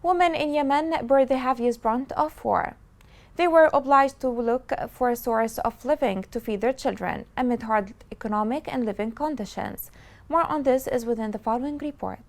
Women in Yemen bear the heaviest brunt of war. They were obliged to look for a source of living to feed their children amid hard economic and living conditions. More on this is within the following report.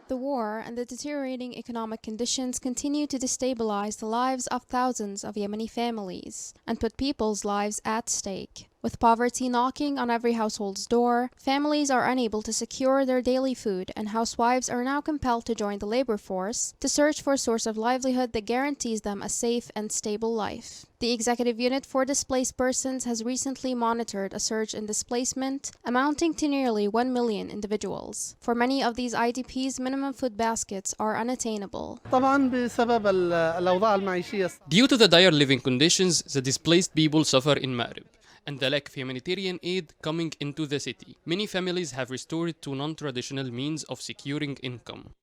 The war and the deteriorating economic conditions continue to destabilize the lives of thousands of Yemeni families and put people's lives at stake. With poverty knocking on every household's door, families are unable to secure their daily food, and housewives are now compelled to join the labor force to search for a source of livelihood that guarantees them a safe and stable life. The Executive Unit for Displaced Persons has recently monitored a surge in displacement amounting to nearly 1 million individuals. For many of these IDPs, minimum food baskets are unattainable. Due to the dire living conditions, the displaced people suffer in Ma'rib and the lack of humanitarian aid coming into the city. Many families have resorted to non-traditional means of securing income.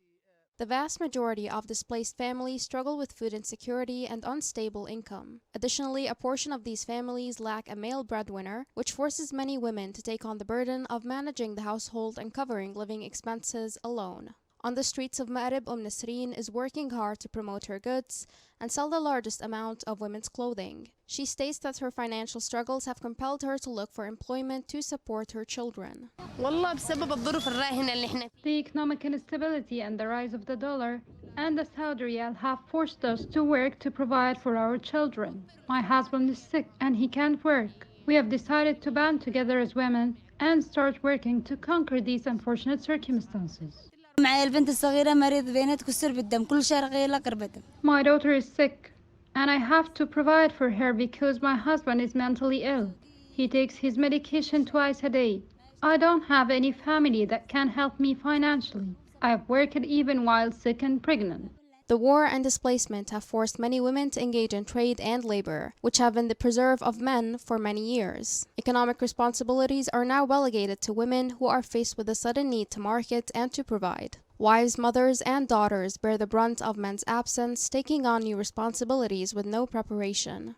The vast majority of displaced families struggle with food insecurity and unstable income. Additionally, a portion of these families lack a male breadwinner, which forces many women to take on the burden of managing the household and covering living expenses alone. On the streets of Ma'rib, Nasreen is working hard to promote her goods and sell the largest amount of women's clothing. She states that her financial struggles have compelled her to look for employment to support her children. The economic instability and the rise of the dollar and the Saudi riyal have forced us to work to provide for our children. My husband is sick and he can't work. We have decided to band together as women and start working to conquer these unfortunate circumstances. My daughter is sick, and I have to provide for her because my husband is mentally ill. He takes his medication twice a day. I don't have any family that can help me financially. I've worked even while sick and pregnant. The war and displacement have forced many women to engage in trade and labor, which have been the preserve of men for many years. Economic responsibilities are now relegated to women who are faced with the sudden need to market and to provide. Wives, mothers, and daughters bear the brunt of men's absence, taking on new responsibilities with no preparation.